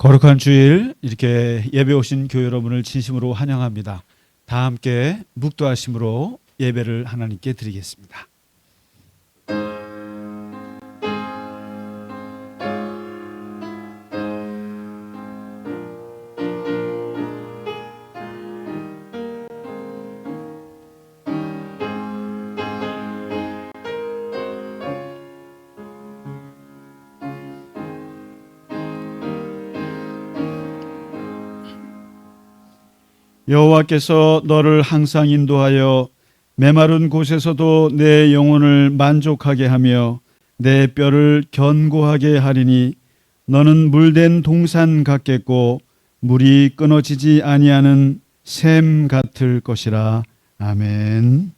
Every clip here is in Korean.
거룩한 주일 이렇게 예배 오신 교회 여러분을 진심으로 환영합니다. 다 함께 묵도하심으로 예배를 하나님께 드리겠습니다. 여호와께서 너를 항상 인도하여 메마른 곳에서도 내 영혼을 만족하게 하며 내 뼈를 견고하게 하리니 너는 물된 동산 같겠고 물이 끊어지지 아니하는 샘 같을 것이라. 아멘.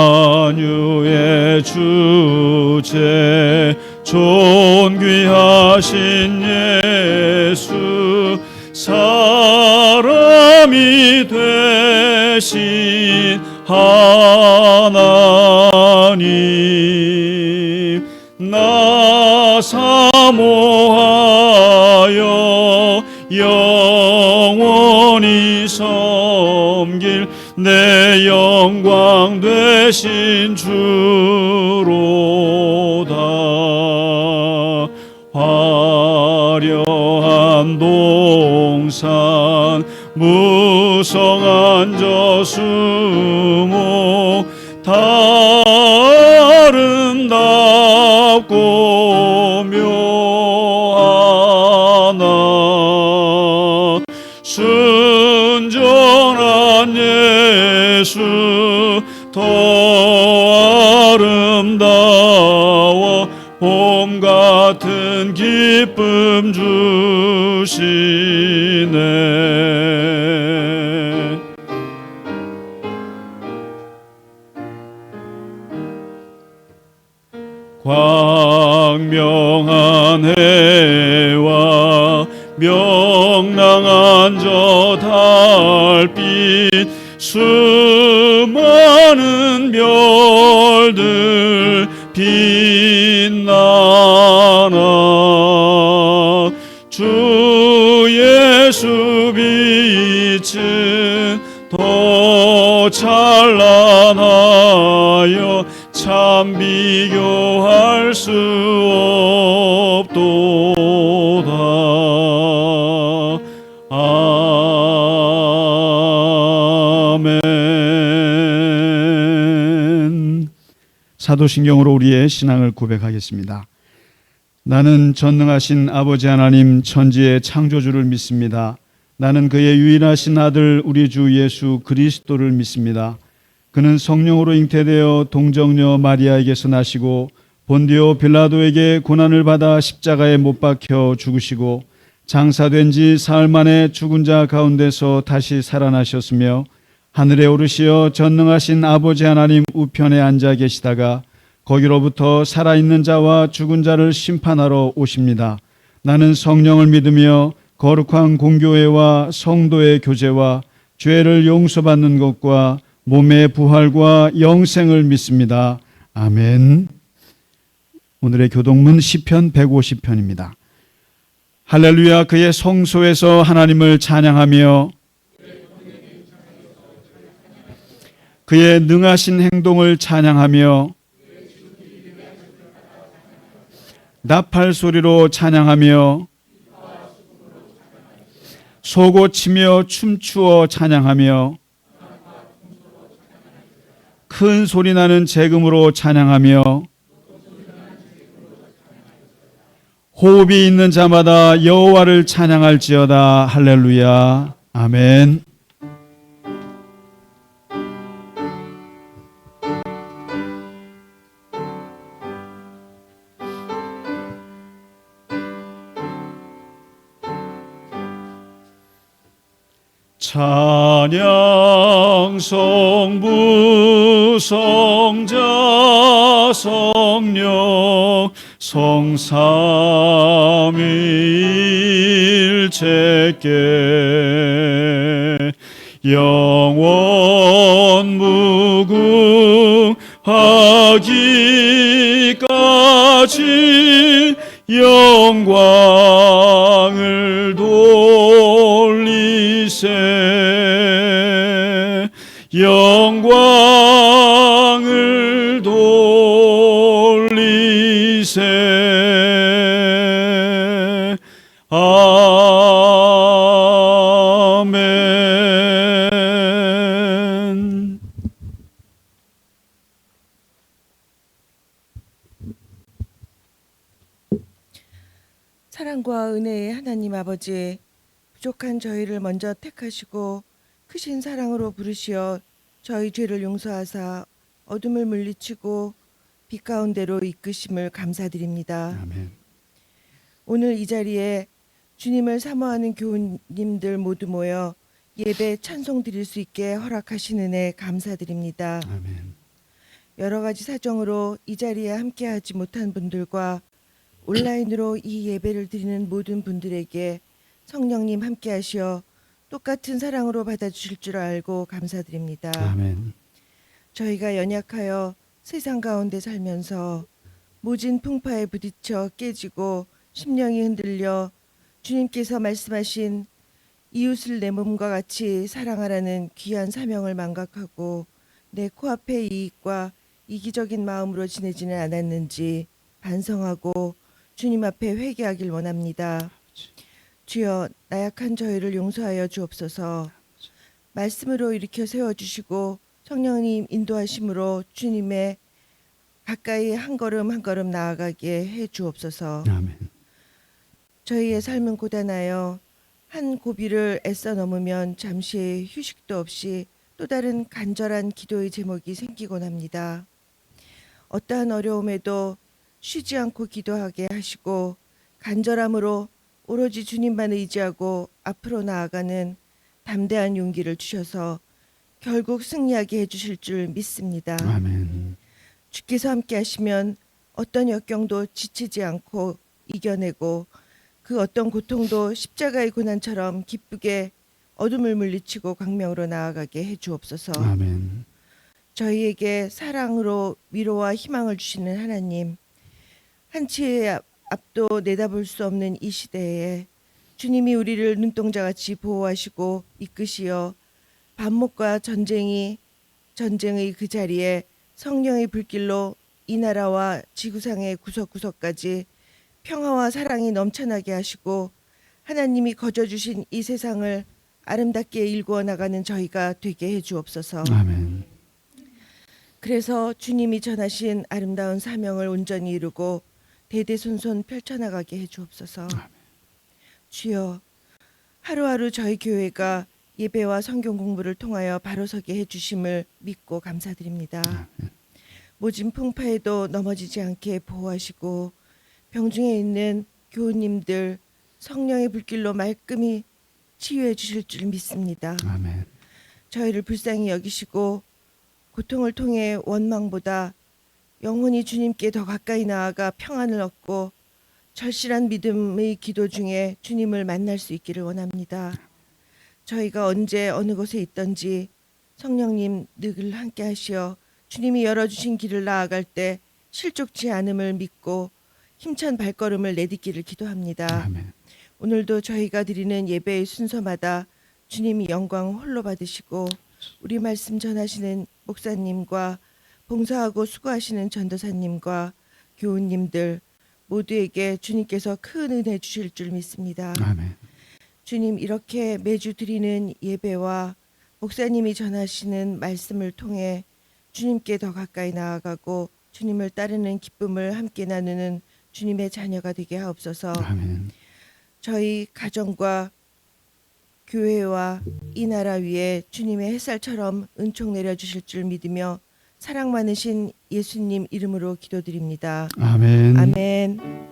만유의 주제 존귀하신 예수 사람이 되신 하나님 나 사모하여 영원히 섬길 내 영광 되신 주로다. 화려한 동산 무성한 저수목 다 아름답고 묘하나 순전한 예수 더 아름다워 봄 같은 기쁨 주시네. 광명한 해와 명랑한 저 달빛 수많은 별들 빛나나 주 예수 빛은 더 찬란하여 참 비교할 수 없도다. 아멘. 사도신경으로 우리의 신앙을 고백하겠습니다. 나는 전능하신 아버지 하나님 천지의 창조주를 믿습니다. 나는 그의 유일하신 아들 우리 주 예수 그리스도를 믿습니다. 그는 성령으로 잉태되어 동정녀 마리아에게서 나시고 본디오 빌라도에게 고난을 받아 십자가에 못 박혀 죽으시고 장사된 지 사흘 만에 죽은 자 가운데서 다시 살아나셨으며 하늘에 오르시어 전능하신 아버지 하나님 우편에 앉아 계시다가 거기로부터 살아있는 자와 죽은 자를 심판하러 오십니다. 나는 성령을 믿으며 거룩한 공교회와 성도의 교제와 죄를 용서받는 것과 몸의 부활과 영생을 믿습니다. 아멘. 오늘의 교동문 시편 150편입니다. 할렐루야. 그의 성소에서 하나님을 찬양하며 그의 능하신 행동을 찬양하며 나팔 소리로 찬양하며 소고치며 춤추어 찬양하며 큰 소리 나는 재금으로 찬양하며 호흡이 있는 자마다 여호와를 찬양할지어다. 할렐루야. 아멘. 찬양 성부 성자 성령 성삼위일체께 영원 무궁하기까지 영광을 돌리세. 영광을 돌리세. 아멘. 사랑과 은혜의 하나님 아버지, 부족한 저희를 먼저 택하시고 크신 사랑으로 부르시어 저희 죄를 용서하사 어둠을 물리치고 빛 가운데로 이끄심을 감사드립니다. 아멘. 오늘 이 자리에 주님을 사모하는 교우님들 모두 모여 예배 찬송 드릴 수 있게 허락하신 은혜 감사드립니다. 아멘. 여러 가지 사정으로 이 자리에 함께하지 못한 분들과 온라인으로 이 예배를 드리는 모든 분들에게 성령님 함께하시어 똑같은 사랑으로 받아주실 줄 알고 감사드립니다. 아멘. 저희가 연약하여 세상 가운데 살면서 모진 풍파에 부딪혀 깨지고 심령이 흔들려 주님께서 말씀하신 이웃을 내 몸과 같이 사랑하라는 귀한 사명을 망각하고 내 코앞의 이익과 이기적인 마음으로 지내지는 않았는지 반성하고 주님 앞에 회개하길 원합니다. 주여, 나약한 저희를 용서하여 주옵소서. 말씀으로 일으켜 세워주시고 성령님 인도하심으로 주님의 가까이 한 걸음 한 걸음 나아가게 해 주옵소서. 아멘. 저희의 삶은 고단하여 한 고비를 애써 넘으면 잠시 휴식도 없이 또 다른 간절한 기도의 제목이 생기곤 합니다. 어떠한 어려움에도 쉬지 않고 기도하게 하시고 간절함으로 오로지 주님만 의지하고 앞으로 나아가는 담대한 용기를 주셔서 결국 승리하게 해주실 줄 믿습니다. 아멘. 주께서 함께 하시면 어떤 역경도 지치지 않고 이겨내고 그 어떤 고통도 십자가의 고난처럼 기쁘게 어둠을 물리치고 광명으로 나아가게 해 주옵소서. 아멘. 저희에게 사랑으로 위로와 희망을 주시는 하나님, 한치의 앞도 내다볼 수 없는 이 시대에 주님이 우리를 눈동자같이 보호하시고 이끄시어 반목과 전쟁의 그 자리에 성령의 불길로 이 나라와 지구상의 구석구석까지 평화와 사랑이 넘쳐나게 하시고 하나님이 거저 주신 이 세상을 아름답게 일구어 나가는 저희가 되게 해 주옵소서. 아멘. 그래서 주님이 전하신 아름다운 사명을 온전히 이루고 대대손손 펼쳐나가게 해 주옵소서. 주여, 하루하루 저희 교회가 예배와 성경 공부를 통하여 바로 서게 해 주심을 믿고 감사드립니다. 모진 풍파에도 넘어지지 않게 보호하시고 병중에 있는 교우님들 성령의 불길로 말끔히 치유해 주실 줄 믿습니다. 아멘. 저희를 불쌍히 여기시고 고통을 통해 원망보다 영혼이 주님께 더 가까이 나아가 평안을 얻고 절실한 믿음의 기도 중에 주님을 만날 수 있기를 원합니다. 저희가 언제 어느 곳에 있든지 성령님 늘 함께 하시어 주님이 열어주신 길을 나아갈 때 실족치 않음을 믿고 힘찬 발걸음을 내딛기를 기도합니다. 아멘. 오늘도 저희가 드리는 예배의 순서마다 주님이 영광 홀로 받으시고 우리 말씀 전하시는 목사님과 봉사하고 수고하시는 전도사님과 교우님들 모두에게 주님께서 큰 은혜 주실 줄 믿습니다. 아멘. 주님, 이렇게 매주 드리는 예배와 목사님이 전하시는 말씀을 통해 주님께 더 가까이 나아가고 주님을 따르는 기쁨을 함께 나누는 주님의 자녀가 되게 하옵소서. 아멘. 저희 가정과 교회와 이 나라 위에 주님의 햇살처럼 은총 내려주실 줄 믿으며 사랑 많으신 예수님 이름으로 기도드립니다. 아멘. 아멘.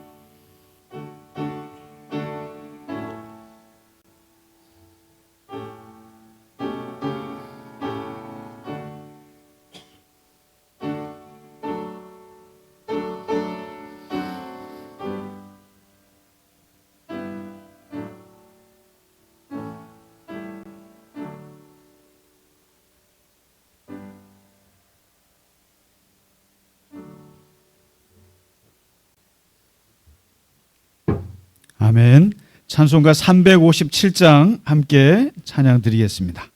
아멘. 찬송가 357장 함께 찬양 드리겠습니다.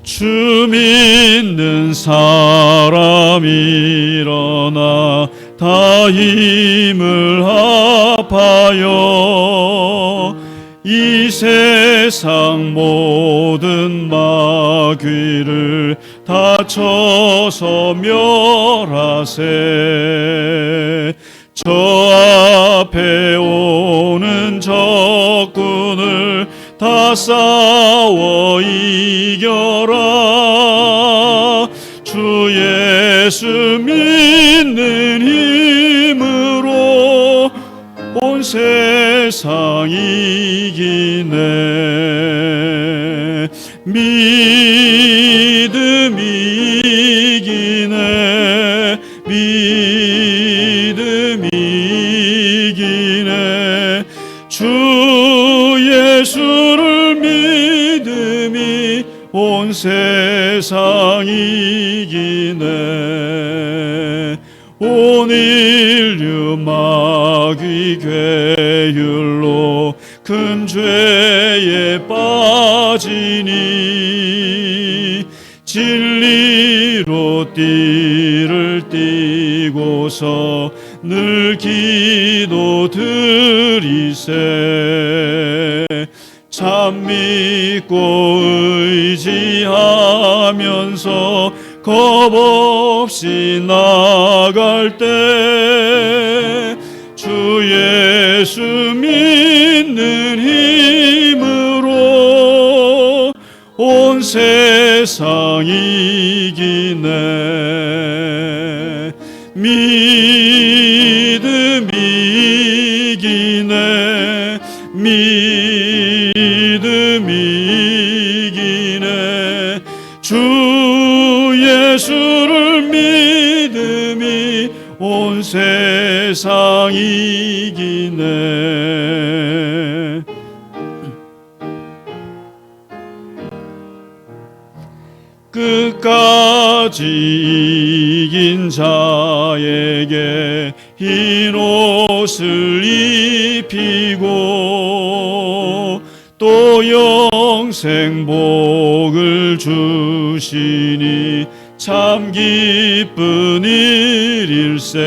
주 믿는 사람 일어나 다 힘을 합하여 이 세상 모든 마귀를 다쳐서 멸하세. 저 앞에 오는 적군을 다 싸워 이겨라. 주 예수 믿는 힘으로 온 세상 이기네. 믿음이 이기네. 믿음이 이기네. 주 예수를 믿음이 온 세상 이기네. 온 인류 마귀 괴율로 큰 죄에 빠지니 진리로 띠를 띠고서 늘 기도 드리세. 참 믿고 의지하면서 겁없이 나갈 때 주 예수 믿는 힘으로 온 세상 이기네. 믿음이 이기네. 믿음이 이기네. 주 예수를 믿음이 온 세상 이기네. 끝까지 이긴 자에게 흰 옷을 입히고 또 영생 복을 주시니 참 기쁜 일일세.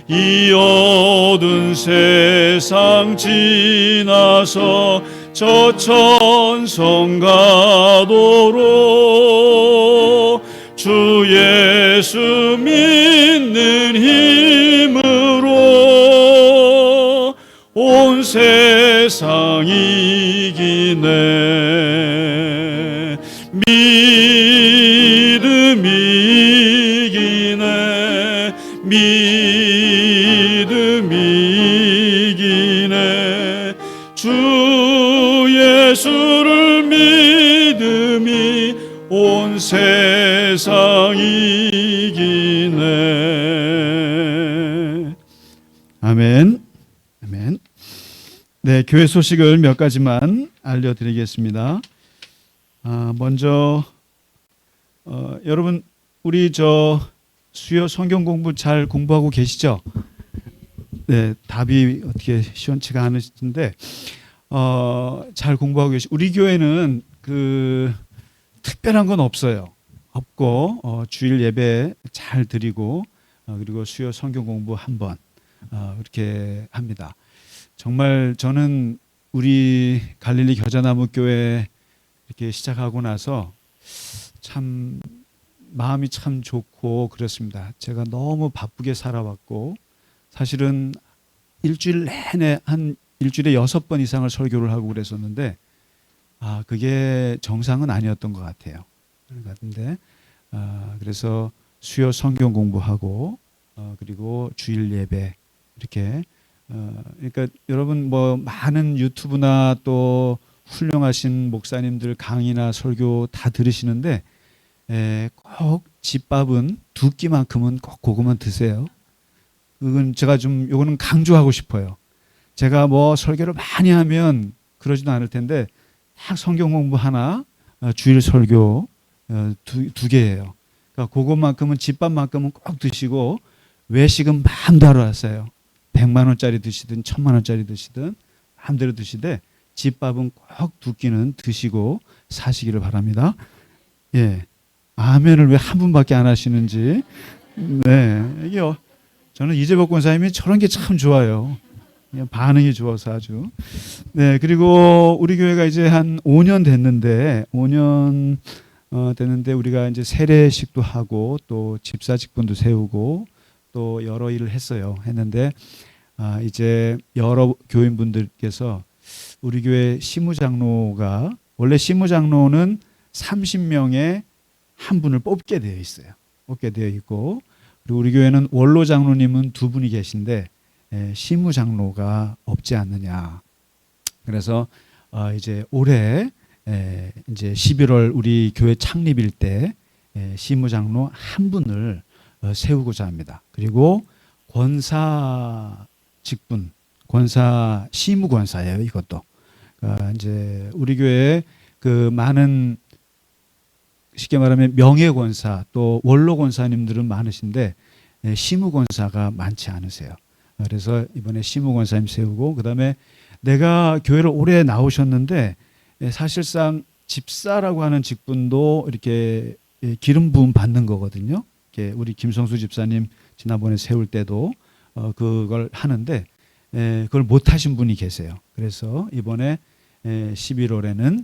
이 어두운 세상 지나서 저 천성 가도록 주 예수 믿는 힘으로 온 세상 이기네. 믿음이 이기네. 믿음이 이기네. 주 예수를 믿음이 온 세상 이기네. 아멘. 아멘. 네, 교회 소식을 몇 가지만 알려드리겠습니다. 먼저 여러분 우리 수요 성경 공부 잘 공부하고 계시죠? 네, 답이 어떻게 시원치가 않으신데 잘 공부하고 계시. 우리 교회는 특별한 건 없어요. 없고 주일 예배 잘 드리고 그리고 수요 성경 공부 한번 이렇게 합니다. 정말 저는 우리 갈릴리 겨자나무 교회 이렇게 시작하고 나서 참 마음이 참 좋고 그렇습니다. 제가 너무 바쁘게 살아왔고 사실은 일주일 내내 일주일에 6번 이상을 설교를 하고 그랬었는데 그게 정상은 아니었던 것 같아요. 그런데 그래서 수요 성경 공부하고 그리고 주일 예배 이렇게 그러니까 여러분 많은 유튜브나 또 훌륭하신 목사님들 강의나 설교 다 들으시는데 꼭 집밥은 2끼만큼은 꼭 그것만 드세요. 그건 제가 요거는 강조하고 싶어요. 제가 설교를 많이 하면 그러지도 않을 텐데 딱 성경 공부 하나, 주일 설교 두 개예요. 그러니까 그것만큼은 집밥만큼은 꼭 드시고 외식은 마음대로 하세요. 100만 원짜리 드시든 1000만 원짜리 드시든 마음대로 드시되 집밥은 꼭 두 끼는 드시고 사시기를 바랍니다. 예, 아멘을 왜 한 분밖에 안 하시는지. 네, 이게 저는 이재복 권사님이 저런 게 참 좋아요. 반응이 좋아서 아주. 네, 그리고 우리 교회가 이제 한 5년 됐는데, 5년 됐는데 우리가 이제 세례식도 하고 또 집사 직분도 세우고 또 여러 일을 했는데 이제 여러 교인분들께서 우리 교회 시무장로가, 원래 시무장로는 30명에 한 분을 뽑게 되어 있어요. 뽑게 되어 있고, 그리고 우리 교회는 원로 장로님은 두 분이 계신데 시무 장로가 없지 않느냐. 그래서 이제 올해 이제 11월 우리 교회 창립일 때 시무 장로 한 분을 세우고자 합니다. 그리고 권사 직분, 권사 시무 권사예요. 이것도 이제 우리 교회에 그 많은, 쉽게 말하면 명예권사 또 원로권사님들은 많으신데 시무권사가 많지 않으세요. 그래서 이번에 시무권사님 세우고, 그 다음에 내가 교회를 오래 나오셨는데 사실상 집사라고 하는 직분도 이렇게 기름 부음 받는 거거든요. 우리 김성수 집사님 지난번에 세울 때도 그걸 하는데 그걸 못 하신 분이 계세요. 그래서 이번에 11월에는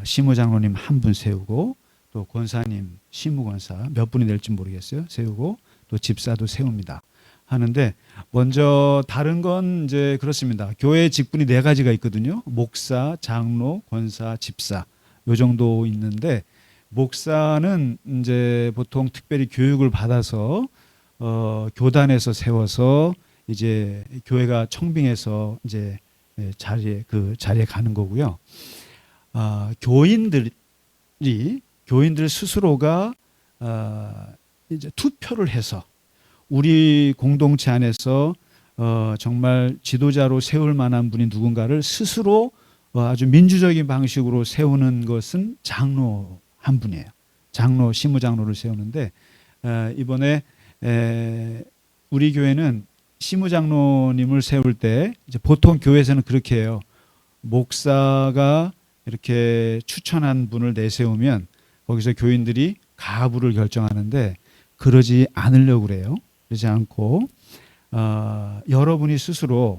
시무장로님 한 분 세우고 또 권사님, 시무권사 몇 분이 될지 모르겠어요. 세우고 또 집사도 세웁니다. 하는데 먼저 다른 건 이제 그렇습니다. 교회 직분이 4가지가 있거든요. 목사, 장로, 권사, 집사 요 정도 있는데 목사는 이제 보통 특별히 교육을 받아서 교단에서 세워서 이제 교회가 청빙해서 이제 자리에 가는 거고요. 교인들 스스로가 이제 투표를 해서 우리 공동체 안에서 정말 지도자로 세울 만한 분이 누군가를 스스로 아주 민주적인 방식으로 세우는 것은 장로 한 분이에요. 장로, 시무장로를 세우는데 이번에 우리 교회는 시무장로님을 세울 때 이제 보통 교회에서는 그렇게 해요. 목사가 이렇게 추천한 분을 내세우면 거기서 교인들이 가부를 결정하는데 그러지 않으려고 그래요. 그러지 않고 여러분이 스스로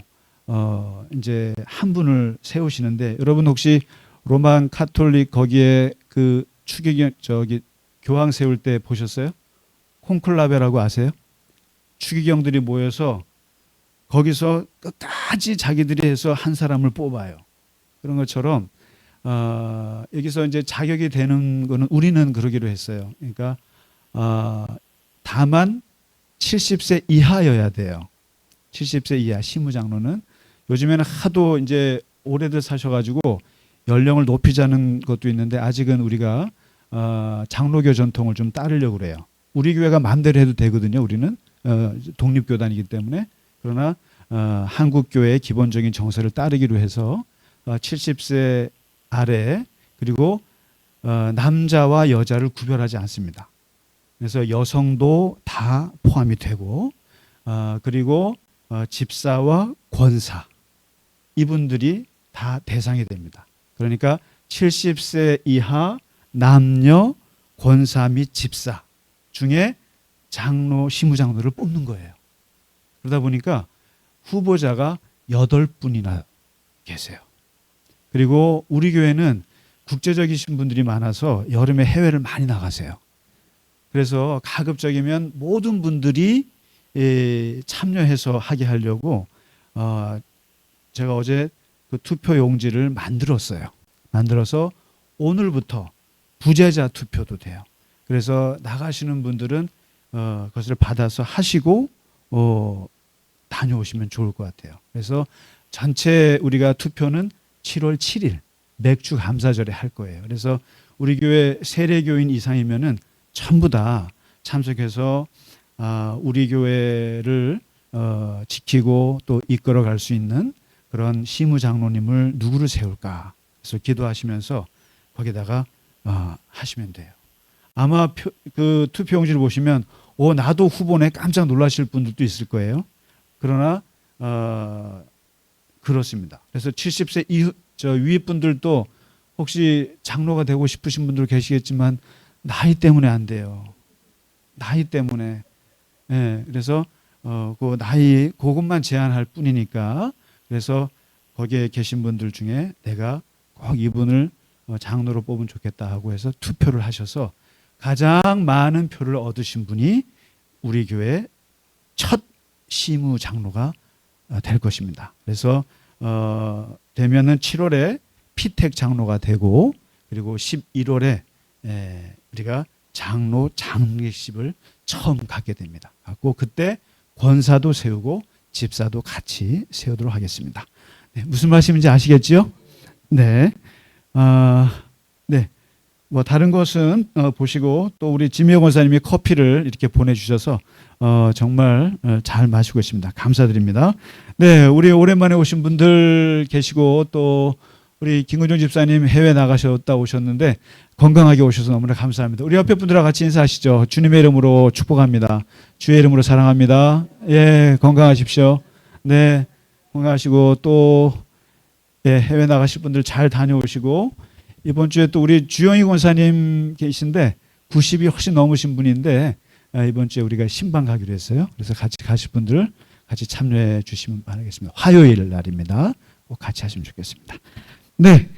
이제 한 분을 세우시는데, 여러분 혹시 로만 카톨릭 거기에 그 추기경 교황 세울 때 보셨어요? 콘클라베라고 아세요? 추기경들이 모여서 거기서 끝까지 자기들이 해서 한 사람을 뽑아요. 그런 것처럼 여기서 이제 자격이 되는 거는 우리는 그러기로 했어요. 그러니까 다만 70세 이하여야 돼요. 70세 이하 시무장로는. 요즘에는 하도 이제 오래들 사셔가지고 연령을 높이자는 것도 있는데 아직은 우리가 장로교 전통을 좀 따르려고 그래요. 우리 교회가 마음대로 해도 되거든요. 우리는 독립교단이기 때문에. 그러나 한국교회의 기본적인 정서를 따르기로 해서 70세 아래, 그리고 남자와 여자를 구별하지 않습니다. 그래서 여성도 다 포함이 되고 그리고 집사와 권사 이분들이 다 대상이 됩니다. 그러니까 70세 이하 남녀 권사 및 집사 중에 장로, 시무장로를 뽑는 거예요. 그러다 보니까 후보자가 8분이나 계세요. 그리고 우리 교회는 국제적이신 분들이 많아서 여름에 해외를 많이 나가세요. 그래서 가급적이면 모든 분들이 참여해서 하게 하려고 제가 어제 그 투표 용지를 만들었어요. 만들어서 오늘부터 부재자 투표도 돼요. 그래서 나가시는 분들은 그것을 받아서 하시고 다녀오시면 좋을 것 같아요. 그래서 전체 우리가 투표는 7월 7일 맥주 감사절에 할 거예요. 그래서 우리 교회 세례교인 이상이면은 전부 다 참석해서 우리 교회를 지키고 또 이끌어갈 수 있는 그런 시무장로님을 누구를 세울까 그래서 기도하시면서 거기다가 하시면 돼요. 아마 그 투표용지를 보시면 나도 후보네 깜짝 놀라실 분들도 있을 거예요. 그러나 그렇습니다. 그래서 70세 위에 분들도 혹시 장로가 되고 싶으신 분들 계시겠지만 나이 때문에 안 돼요. 나이 때문에. 예, 그래서 그 나이 그것만 제한할 뿐이니까 그래서 거기에 계신 분들 중에 내가 꼭 이분을 장로로 뽑으면 좋겠다 하고 해서 투표를 하셔서 가장 많은 표를 얻으신 분이 우리 교회 첫 시무 장로가 될 것입니다. 그래서 되면은 7월에 피택 장로가 되고 그리고 11월에 우리가 장로 장례식을 처음 갖게 됩니다. 갖고 그때 권사도 세우고 집사도 같이 세우도록 하겠습니다. 네, 무슨 말씀인지 아시겠죠? 네. 네. 뭐 다른 것은 보시고 또 우리 지미호 권사님이 커피를 이렇게 보내주셔서 정말 잘 마시고 있습니다. 감사드립니다. 네, 우리 오랜만에 오신 분들 계시고 또 우리 김근종 집사님 해외 나가셨다 오셨는데 건강하게 오셔서 너무나 감사합니다. 우리 옆에 분들과 같이 인사하시죠. 주님의 이름으로 축복합니다. 주의 이름으로 사랑합니다. 예, 건강하십시오. 네, 건강하시고 또 해외 나가실 분들 잘 다녀오시고 이번 주에 또 우리 주영희 권사님 계신데 90이 훨씬 넘으신 분인데 이번 주에 우리가 신방 가기로 했어요. 그래서 같이 가실 분들 같이 참여해 주시면 바라겠습니다. 화요일 날입니다. 꼭 같이 하시면 좋겠습니다. 네,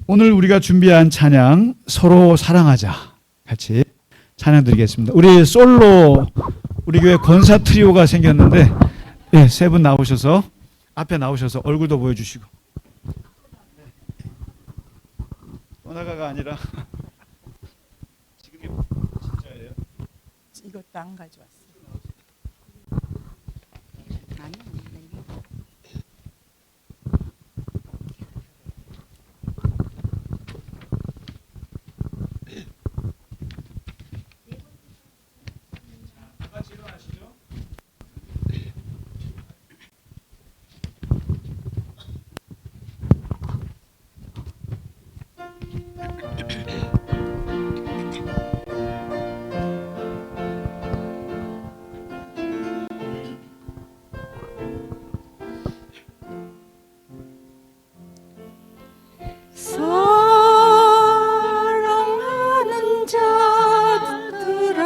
오늘 우리가 준비한 찬양 서로 사랑하자 같이 찬양 드리겠습니다. 우리 솔로 우리 교회 권사 트리오가 생겼는데 세 분 나오셔서 앞에 나오셔서 얼굴도 보여주시고 떠나가가 아니라 지금이 진짜예요? 이것도 안 가져왔어. 아니, 같이 일어나시죠. 사랑하는 자들아,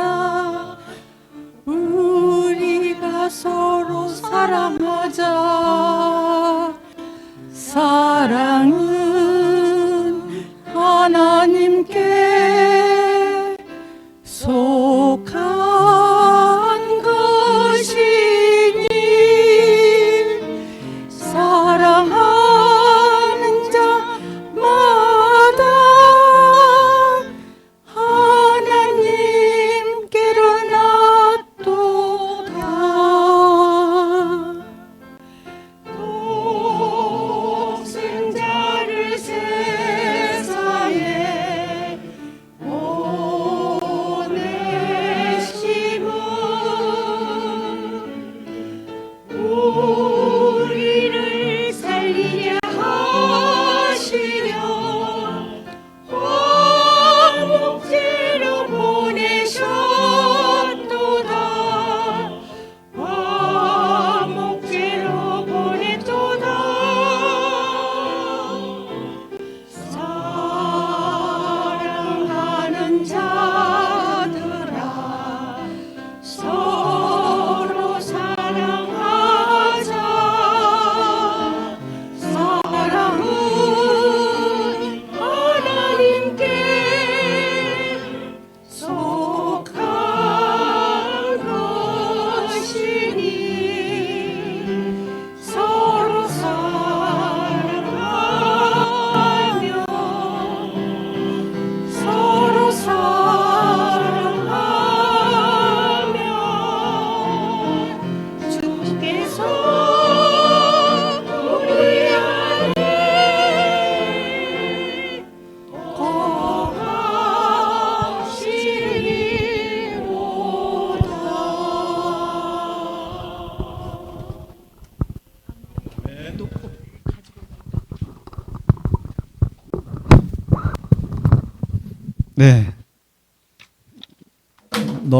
우리가 서로 사랑하자. 사랑은 하나님께 속한 것이니 사랑하는 자마다 하나님께로 낫도다.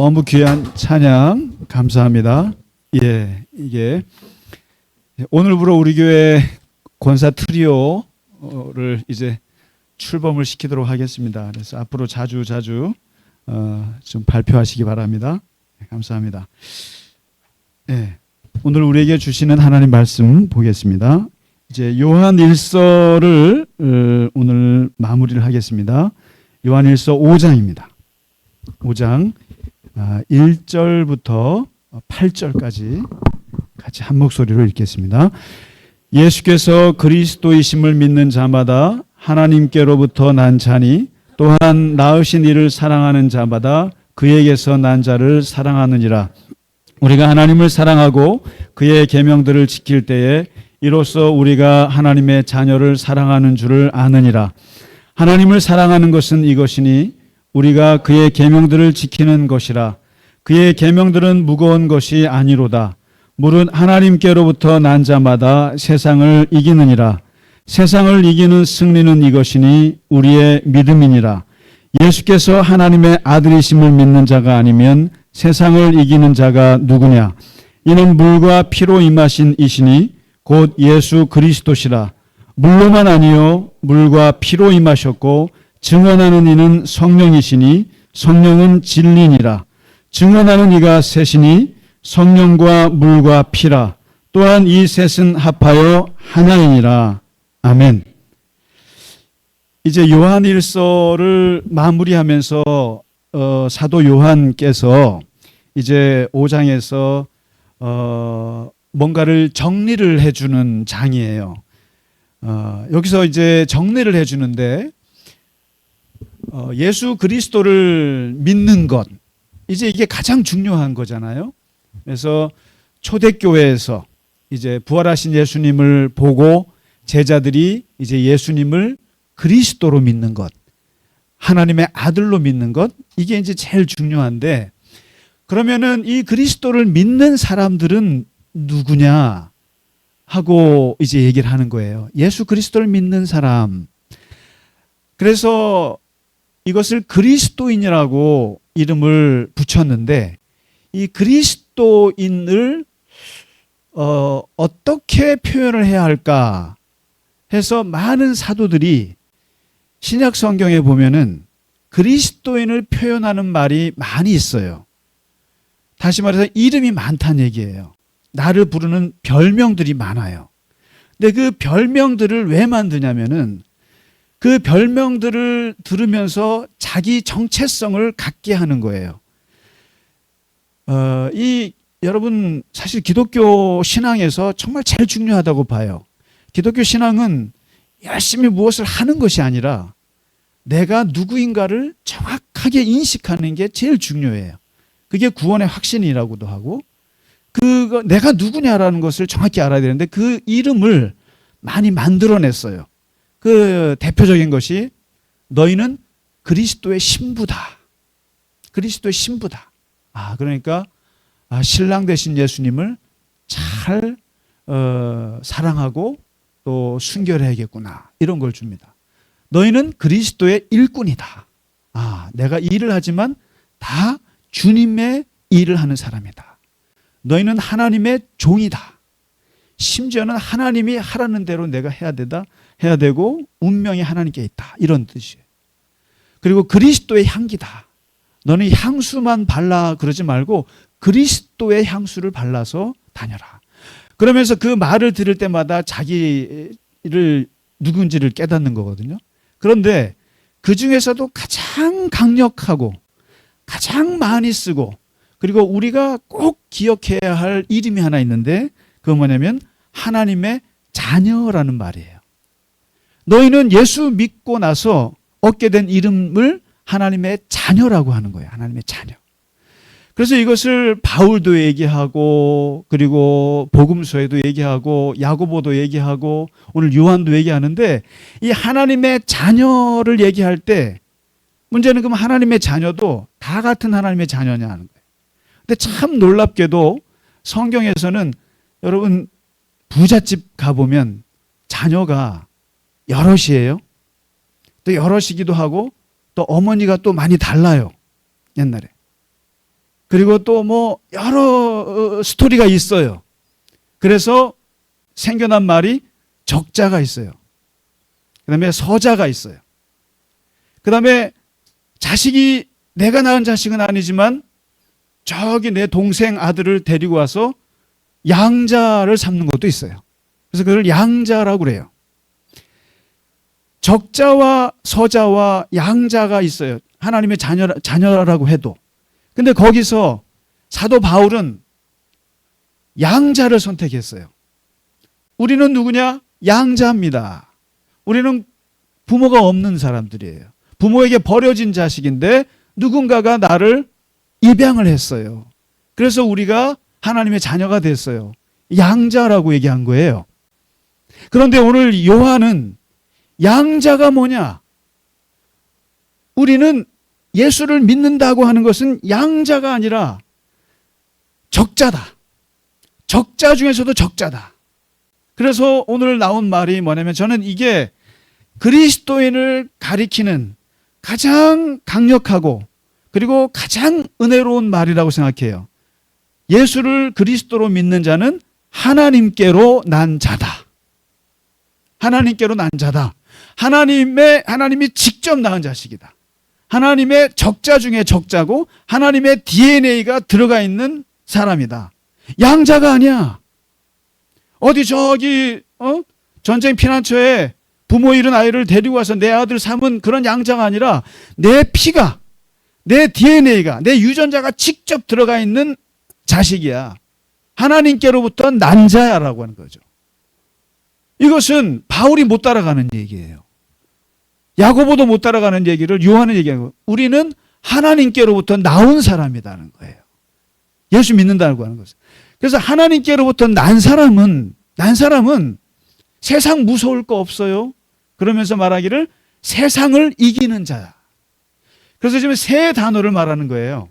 너무 귀한 찬양 감사합니다. 예, 이게 오늘부로 우리 교회 권사 트리오를 이제 출범을 시키도록 하겠습니다. 그래서 앞으로 자주 좀 발표하시기 바랍니다. 감사합니다. 예, 오늘 우리에게 주시는 하나님 말씀 보겠습니다. 이제 요한 1서를 오늘 마무리를 하겠습니다. 요한 1서 5장입니다. 5장 1절부터 8절까지 같이 한 목소리로 읽겠습니다. 예수께서 그리스도이심을 믿는 자마다 하나님께로부터 난 자니 또한 낳으신 이를 사랑하는 자마다 그에게서 난 자를 사랑하느니라. 우리가 하나님을 사랑하고 그의 계명들을 지킬 때에 이로써 우리가 하나님의 자녀를 사랑하는 줄을 아느니라. 하나님을 사랑하는 것은 이것이니 우리가 그의 계명들을 지키는 것이라. 그의 계명들은 무거운 것이 아니로다. 물은 하나님께로부터 난 자마다 세상을 이기느니라. 세상을 이기는 승리는 이것이니 우리의 믿음이니라. 예수께서 하나님의 아들이심을 믿는 자가 아니면 세상을 이기는 자가 누구냐? 이는 물과 피로 임하신 이시니 곧 예수 그리스도시라. 물로만 아니요 물과 피로 임하셨고 증언하는 이는 성령이시니 성령은 진리니라. 증언하는 이가 셋이니 성령과 물과 피라. 또한 이 셋은 합하여 하나이니라. 아멘. 이제 요한 1서를 마무리하면서 사도 요한께서 이제 5장에서 뭔가를 정리를 해주는 장이에요. 여기서 이제 정리를 해주는데 예수 그리스도를 믿는 것, 이제 이게 가장 중요한 거잖아요. 그래서 초대교회에서 이제 부활하신 예수님을 보고 제자들이 이제 예수님을 그리스도로 믿는 것, 하나님의 아들로 믿는 것, 이게 이제 제일 중요한데, 그러면은 이 그리스도를 믿는 사람들은 누구냐 하고 이제 얘기를 하는 거예요. 예수 그리스도를 믿는 사람. 그래서 이것을 그리스도인이라고 이름을 붙였는데, 이 그리스도인을 어떻게 표현을 해야 할까 해서 많은 사도들이 신약 성경에 보면은 그리스도인을 표현하는 말이 많이 있어요. 다시 말해서 이름이 많다는 얘기예요. 나를 부르는 별명들이 많아요. 근데 그 별명들을 왜 만드냐면은 그 별명들을 들으면서 자기 정체성을 갖게 하는 거예요. 여러분 사실 기독교 신앙에서 정말 제일 중요하다고 봐요. 기독교 신앙은 열심히 무엇을 하는 것이 아니라 내가 누구인가를 정확하게 인식하는 게 제일 중요해요. 그게 구원의 확신이라고도 하고, 내가 누구냐라는 것을 정확히 알아야 되는데 그 이름을 많이 만들어냈어요. 그 대표적인 것이 너희는 그리스도의 신부다. 그리스도의 신부다. 그러니까 신랑 되신 예수님을 잘 사랑하고 또 순결해야겠구나, 이런 걸 줍니다. 너희는 그리스도의 일꾼이다. 내가 일을 하지만 다 주님의 일을 하는 사람이다. 너희는 하나님의 종이다. 심지어는 하나님이 하라는 대로 내가 해야 되고 운명이 하나님께 있다, 이런 뜻이에요. 그리고 그리스도의 향기다. 너는 향수만 발라 그러지 말고 그리스도의 향수를 발라서 다녀라. 그러면서 그 말을 들을 때마다 자기를 누군지를 깨닫는 거거든요. 그런데 그 중에서도 가장 강력하고 가장 많이 쓰고 그리고 우리가 꼭 기억해야 할 이름이 하나 있는데, 그건 뭐냐면 하나님의 자녀라는 말이에요. 너희는 예수 믿고 나서 얻게 된 이름을 하나님의 자녀라고 하는 거예요. 하나님의 자녀. 그래서 이것을 바울도 얘기하고, 그리고 복음서에도 얘기하고, 야고보도 얘기하고, 오늘 요한도 얘기하는데, 이 하나님의 자녀를 얘기할 때 문제는 그럼 하나님의 자녀도 다 같은 하나님의 자녀냐 하는 거예요. 근데 참 놀랍게도 성경에서는 여러분 부잣집 가보면 자녀가 여럿이에요. 또 여럿이기도 하고 또 어머니가 또 많이 달라요. 옛날에. 그리고 또 뭐 여러 스토리가 있어요. 그래서 생겨난 말이 적자가 있어요. 그 다음에 서자가 있어요. 그 다음에 자식이 내가 낳은 자식은 아니지만 저기 내 동생 아들을 데리고 와서 양자를 삼는 것도 있어요. 그래서 그걸 양자라고 그래요. 적자와 서자와 양자가 있어요. 하나님의 자녀라고 해도. 근데 거기서 사도 바울은 양자를 선택했어요. 우리는 누구냐? 양자입니다. 우리는 부모가 없는 사람들이에요. 부모에게 버려진 자식인데 누군가가 나를 입양을 했어요. 그래서 우리가 하나님의 자녀가 됐어요. 양자라고 얘기한 거예요. 그런데 오늘 요한은 양자가 뭐냐? 우리는 예수를 믿는다고 하는 것은 양자가 아니라 적자다. 적자 중에서도 적자다. 그래서 오늘 나온 말이 뭐냐면 저는 이게 그리스도인을 가리키는 가장 강력하고 그리고 가장 은혜로운 말이라고 생각해요. 예수를 그리스도로 믿는 자는 하나님께로 난 자다. 하나님께로 난 자다. 하나님이 직접 낳은 자식이다. 하나님의 적자 중에 적자고 하나님의 DNA가 들어가 있는 사람이다. 양자가 아니야. 어디 저기 전쟁 피난처에 부모 잃은 아이를 데리고 와서 내 아들 삼은 그런 양자가 아니라 내 피가, 내 DNA가, 내 유전자가 직접 들어가 있는 자식이야. 하나님께로부터 난 자야라고 하는 거죠. 이것은 바울이 못 따라가는 얘기예요. 야고보도 못 따라가는 얘기를 요한은 얘기하고 우리는 하나님께로부터 나온 사람이라는 거예요. 예수 믿는다고 하는 것은. 그래서 하나님께로부터 난 사람은 세상 무서울 거 없어요. 그러면서 말하기를 세상을 이기는 자야. 그래서 지금 세 단어를 말하는 거예요.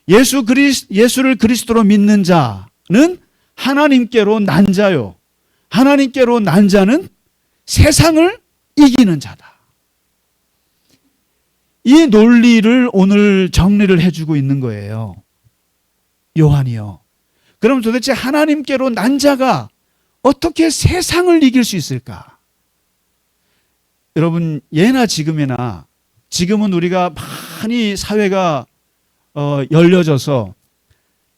예수를 그리스도로 믿는 자는 하나님께로 난 자요. 하나님께로 난 자는 세상을 이기는 자다. 이 논리를 오늘 정리를 해주고 있는 거예요. 요한이요. 그럼 도대체 하나님께로 난 자가 어떻게 세상을 이길 수 있을까? 여러분, 예나 지금이나 지금은 우리가 많이 사회가 열려져서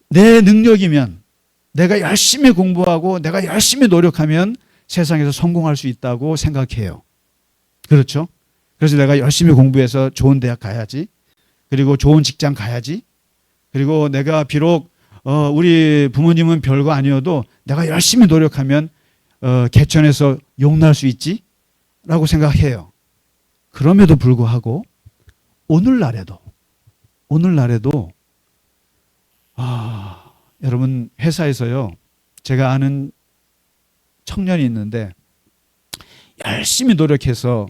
내 능력이면 내가 열심히 공부하고 내가 열심히 노력하면 세상에서 성공할 수 있다고 생각해요. 그렇죠? 그래서 내가 열심히 공부해서 좋은 대학 가야지. 그리고 좋은 직장 가야지. 그리고 내가 비록 우리 부모님은 별거 아니어도 내가 열심히 노력하면 개천에서 용날 수 있지? 라고 생각해요. 그럼에도 불구하고 오늘날에도 여러분 회사에서요. 제가 아는 청년이 있는데 열심히 노력해서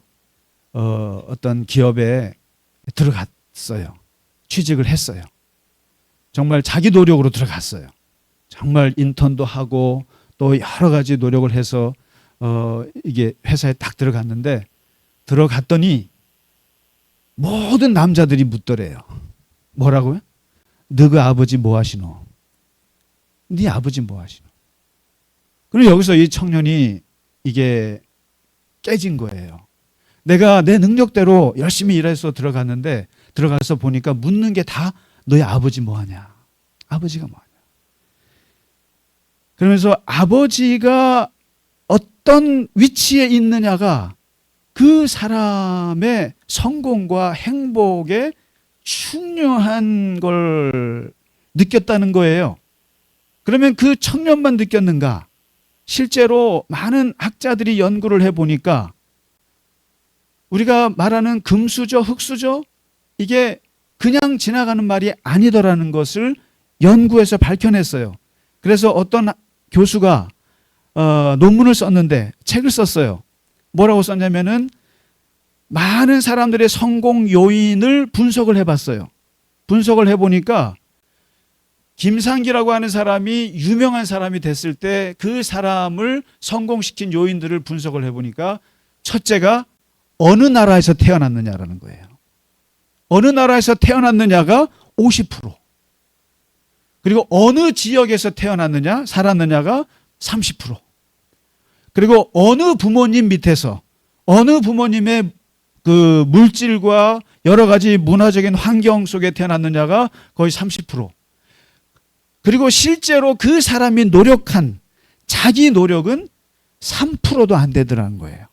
어떤 기업에 들어갔어요. 취직을 했어요. 정말 자기 노력으로 들어갔어요. 정말 인턴도 하고 또 여러 가지 노력을 해서 이게 회사에 딱 들어갔는데 들어갔더니 모든 남자들이 묻더래요. 뭐라고요? 너그 아버지 뭐 하시노? 네 아버지 뭐 하시노? 그리고 여기서 이 청년이 이게 깨진 거예요. 내가 내 능력대로 열심히 일해서 들어갔는데 들어가서 보니까 묻는 게 다 너희 아버지 뭐 하냐? 아버지가 뭐 하냐? 그러면서 아버지가 어떤 위치에 있느냐가 그 사람의 성공과 행복에 중요한 걸 느꼈다는 거예요. 그러면 그 청년만 느꼈는가? 실제로 많은 학자들이 연구를 해보니까 우리가 말하는 금수저, 흙수저 이게 그냥 지나가는 말이 아니더라는 것을 연구해서 밝혀냈어요. 그래서 어떤 교수가 논문을 썼는데 책을 썼어요. 뭐라고 썼냐면은 많은 사람들의 성공 요인을 분석을 해봤어요. 분석을 해보니까 김상기라고 하는 사람이 유명한 사람이 됐을 때 그 사람을 성공시킨 요인들을 분석을 해보니까 첫째가 어느 나라에서 태어났느냐라는 거예요. 어느 나라에서 태어났느냐가 50%. 그리고 어느 지역에서 태어났느냐, 살았느냐가 30%. 그리고 어느 부모님 밑에서, 어느 부모님의 그 물질과 여러 가지 문화적인 환경 속에 태어났느냐가 거의 30%. 그리고 실제로 그 사람이 노력한 자기 노력은 3%도 안 되더라는 거예요.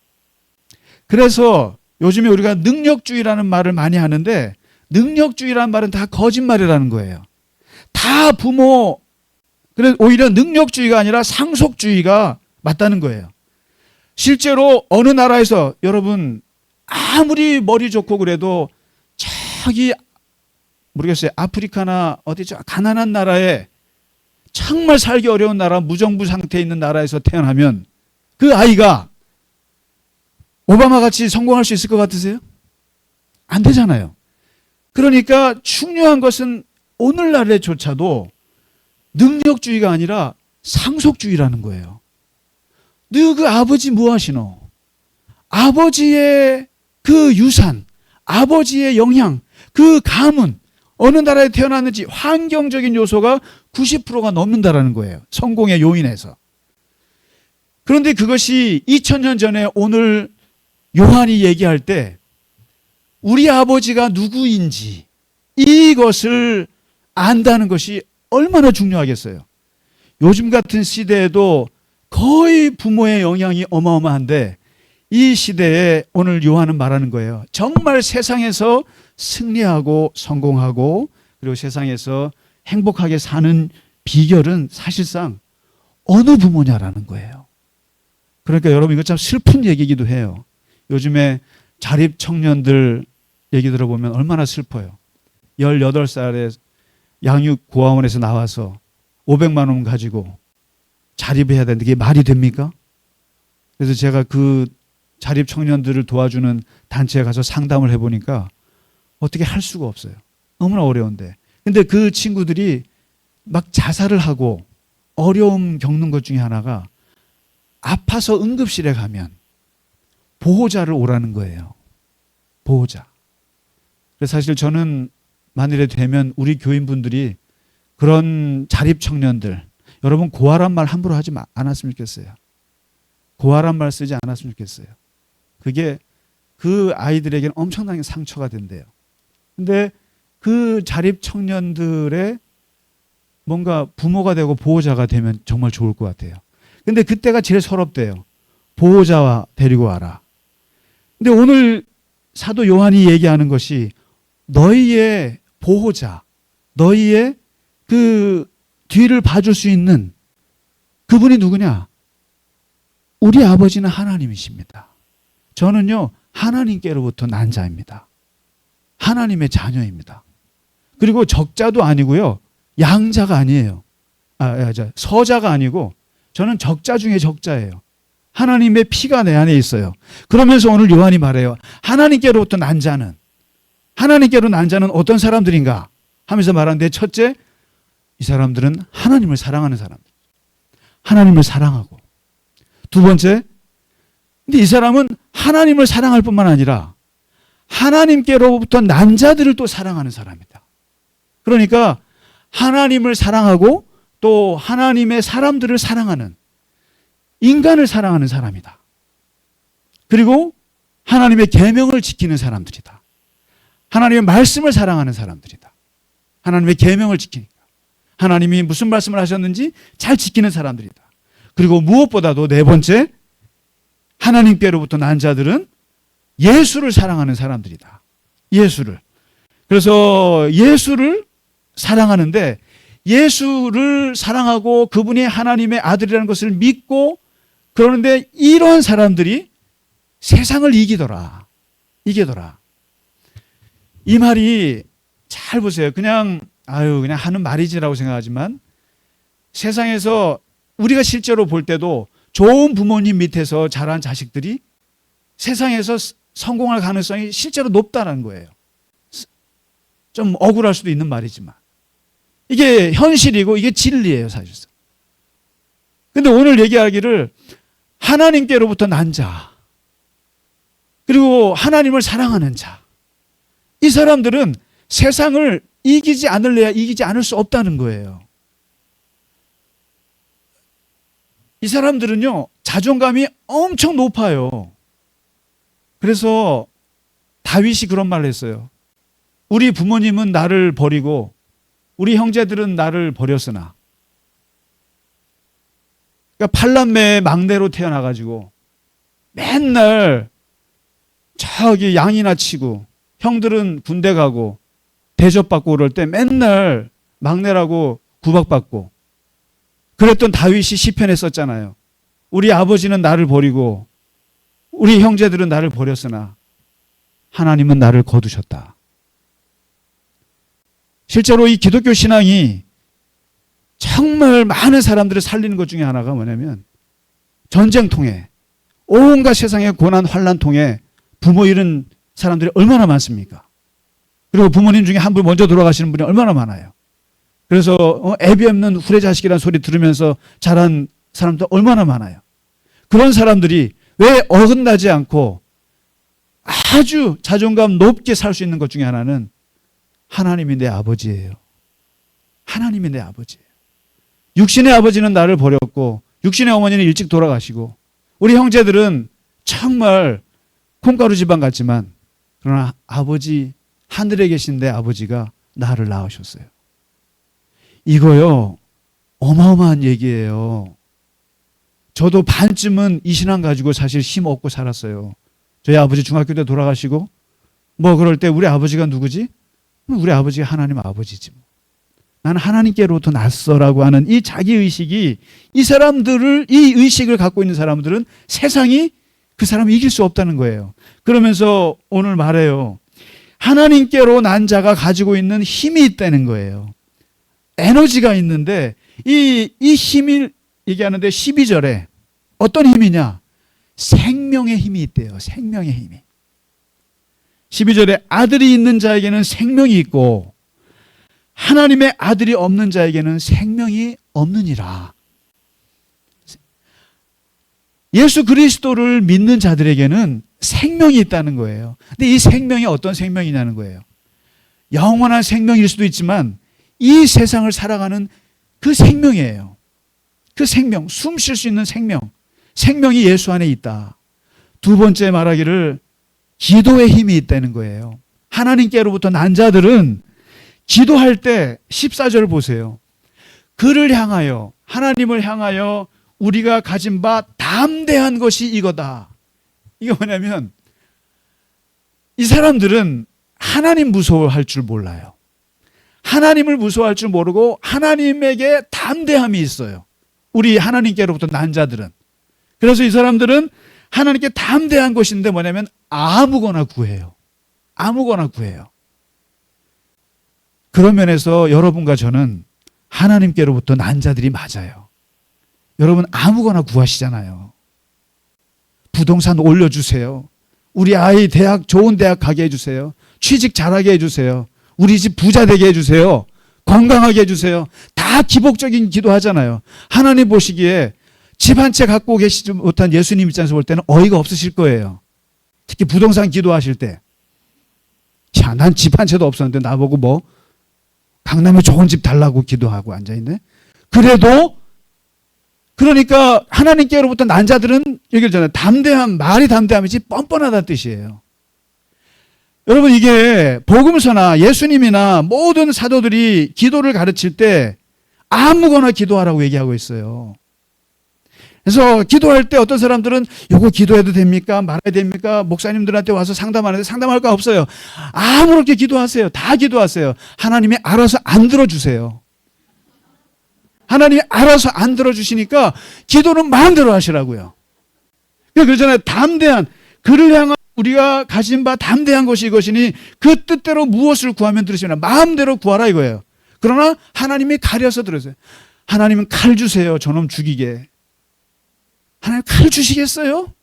그래서 요즘에 우리가 능력주의라는 말을 많이 하는데, 능력주의라는 말은 다 거짓말이라는 거예요. 다 부모, 그래서 오히려 능력주의가 아니라 상속주의가 맞다는 거예요. 실제로 어느 나라에서 여러분 아무리 머리 좋고 그래도 저기 모르겠어요. 아프리카나 어디죠? 가난한 나라에 정말 살기 어려운 나라, 무정부 상태에 있는 나라에서 태어나면 그 아이가 오바마 같이 성공할 수 있을 것 같으세요? 안 되잖아요. 그러니까 중요한 것은 오늘날에조차도 능력주의가 아니라 상속주의라는 거예요. 너 그 아버지 뭐 하시노? 아버지의 그 유산, 아버지의 영향, 그 가문, 어느 나라에 태어났는지 환경적인 요소가 90%가 넘는다라는 거예요. 성공의 요인에서. 그런데 그것이 2000년 전에 오늘 요한이 얘기할 때 우리 아버지가 누구인지 이것을 안다는 것이 얼마나 중요하겠어요. 요즘 같은 시대에도 거의 부모의 영향이 어마어마한데 이 시대에 오늘 요한은 말하는 거예요. 정말 세상에서 승리하고 성공하고 그리고 세상에서 행복하게 사는 비결은 사실상 어느 부모냐라는 거예요. 그러니까 여러분 이거 참 슬픈 얘기이기도 해요. 요즘에 자립 청년들 얘기 들어보면 얼마나 슬퍼요. 18살에 양육고아원에서 나와서 500만 원 가지고 자립해야 되는데 이게 말이 됩니까? 그래서 제가 그 자립 청년들을 도와주는 단체에 가서 상담을 해보니까 어떻게 할 수가 없어요. 너무나 어려운데. 근데 그 친구들이 막 자살을 하고 어려움 겪는 것 중에 하나가 아파서 응급실에 가면 보호자를 오라는 거예요. 보호자. 그래서 사실 저는 만일에 되면 우리 교인분들이 그런 자립 청년들, 여러분 고아란 말 함부로 하지 않았으면 좋겠어요. 고아란 말 쓰지 않았으면 좋겠어요. 그게 그 아이들에게는 엄청나게 상처가 된대요. 근데 그 자립 청년들의 뭔가 부모가 되고 보호자가 되면 정말 좋을 것 같아요. 근데 그때가 제일 서럽대요. 보호자와 데리고 와라. 근데 오늘 사도 요한이 얘기하는 것이 너희의 보호자, 너희의 그 뒤를 봐줄 수 있는 그분이 누구냐? 우리 아버지는 하나님이십니다. 저는요, 하나님께로부터 난 자입니다. 하나님의 자녀입니다. 그리고 적자도 아니고요, 양자가 아니에요. 서자가 아니고 저는 적자 중에 적자예요. 하나님의 피가 내 안에 있어요. 그러면서 오늘 요한이 말해요. 하나님께로부터 난 자는, 하나님께로 난 자는 어떤 사람들인가 하면서 말하는데, 첫째, 이 사람들은 하나님을 사랑하는 사람들. 하나님을 사랑하고. 두 번째, 근데 이 사람은 하나님을 사랑할 뿐만 아니라 하나님께로부터 난 자들을 또 사랑하는 사람이다. 그러니까 하나님을 사랑하고 또 하나님의 사람들을 사랑하는, 인간을 사랑하는 사람이다. 그리고 하나님의 계명을 지키는 사람들이다. 하나님의 말씀을 사랑하는 사람들이다. 하나님의 계명을 지키니까. 하나님이 무슨 말씀을 하셨는지 잘 지키는 사람들이다. 그리고 무엇보다도 네 번째, 하나님께로부터 난 자들은 예수를 사랑하는 사람들이다. 예수를. 그래서 예수를 사랑하는데, 예수를 사랑하고 그분이 하나님의 아들이라는 것을 믿고, 그러는데 이러한 사람들이 세상을 이기더라. 이기더라. 이 말이 잘 보세요. 그냥 하는 말이지라고 생각하지만, 세상에서 우리가 실제로 볼 때도 좋은 부모님 밑에서 자란 자식들이 세상에서 성공할 가능성이 실제로 높다는 거예요. 좀 억울할 수도 있는 말이지만 이게 현실이고 이게 진리예요, 사실상. 근데 오늘 얘기하기를 하나님께로부터 난 자, 그리고 하나님을 사랑하는 자, 이 사람들은 세상을 이기지 않을래야 이기지 않을 수 없다는 거예요. 이 사람들은요, 자존감이 엄청 높아요. 그래서 다윗이 그런 말을 했어요. 우리 부모님은 나를 버리고 우리 형제들은 나를 버렸으나, 그러니까 팔남매의 막내로 태어나가지고 맨날 저기 양이나 치고 형들은 군대 가고 대접받고 그럴 때 맨날 막내라고 구박받고 그랬던 다윗이 시편에 썼잖아요. 우리 아버지는 나를 버리고 우리 형제들은 나를 버렸으나 하나님은 나를 거두셨다. 실제로 이 기독교 신앙이 정말 많은 사람들을 살리는 것 중에 하나가 뭐냐면, 전쟁 통해 온갖 세상의 고난 환난 통해 부모 잃은 사람들이 얼마나 많습니까? 그리고 부모님 중에 한 분 먼저 돌아가시는 분이 얼마나 많아요. 그래서 애비 없는 후레자식이라는 소리 들으면서 자란 사람도 얼마나 많아요. 그런 사람들이 왜 어긋나지 않고 아주 자존감 높게 살 수 있는 것 중에 하나는 하나님이 내 아버지예요. 하나님이 내 아버지예요. 육신의 아버지는 나를 버렸고 육신의 어머니는 일찍 돌아가시고 우리 형제들은 정말 콩가루 집안 같지만, 그러나 아버지, 하늘에 계신 내 아버지가 나를 낳으셨어요. 이거요, 어마어마한 얘기예요. 저도 반쯤은 이 신앙 가지고 사실 힘 얻고 살았어요. 저희 아버지 중학교 때 돌아가시고 뭐 그럴 때 우리 아버지가 누구지? 우리 아버지가 하나님 아버지지. 나는 하나님께로부터 났어라고 하는 이 자기의식이, 이 사람들을, 이 의식을 갖고 있는 사람들은 세상이 그 사람을 이길 수 없다는 거예요. 그러면서 오늘 말해요. 하나님께로 난 자가 가지고 있는 힘이 있다는 거예요. 에너지가 있는데 이 힘을 얘기하는데 12절에 어떤 힘이냐? 생명의 힘이 있대요. 생명의 힘이. 12절에 아들이 있는 자에게는 생명이 있고 하나님의 아들이 없는 자에게는 생명이 없느니라. 예수 그리스도를 믿는 자들에게는 생명이 있다는 거예요. 근데 이 생명이 어떤 생명이냐는 거예요. 영원한 생명일 수도 있지만 이 세상을 살아가는 그 생명이에요. 그 생명, 숨 쉴 수 있는 생명. 생명이 예수 안에 있다. 두 번째 말하기를 기도의 힘이 있다는 거예요. 하나님께로부터 난 자들은 기도할 때 14절 보세요. 그를 향하여, 하나님을 향하여 우리가 가진 바 담대한 것이 이거다. 이게 뭐냐면 이 사람들은 하나님 무서워할 줄 몰라요. 하나님을 무서워할 줄 모르고 하나님에게 담대함이 있어요. 우리 하나님께로부터 난 자들은. 그래서 이 사람들은 하나님께 담대한 것인데 뭐냐면 아무거나 구해요. 아무거나 구해요. 그런 면에서 여러분과 저는 하나님께로부터 난 자들이 맞아요. 여러분 아무거나 구하시잖아요. 부동산 올려주세요. 우리 아이 대학, 좋은 대학 가게 해주세요. 취직 잘하게 해주세요. 우리 집 부자 되게 해주세요. 건강하게 해주세요. 다 기복적인 기도하잖아요. 하나님 보시기에 집 한 채 갖고 계시지 못한 예수님 입장에서 볼 때는 어이가 없으실 거예요. 특히 부동산 기도하실 때. 야, 난 집 한 채도 없었는데 나보고 뭐 강남에 좋은 집 달라고 기도하고 앉아있네. 그래도 그러니까 하나님께로부터 난 자들은 얘기했잖아요. 담대함, 말이 담대함이지 뻔뻔하다는 뜻이에요. 여러분 이게 복음서나 예수님이나 모든 사도들이 기도를 가르칠 때 아무거나 기도하라고 얘기하고 있어요. 그래서 기도할 때 어떤 사람들은 이거 기도해도 됩니까? 말아야 됩니까? 목사님들한테 와서 상담하는데 상담할 거 없어요. 아무렇게 기도하세요. 다 기도하세요. 하나님이 알아서 안 들어주세요. 하나님이 알아서 안 들어주시니까 기도는 마음대로 하시라고요. 그러잖아요. 담대한, 그를 향한 우리가 가진 바 담대한 것이 이것이니 그 뜻대로 무엇을 구하면 들으시나 마음대로 구하라 이거예요. 그러나 하나님이 가려서 들으세요. 하나님은 칼 주세요. 저놈 죽이게. 하나님 칼 주시겠어요?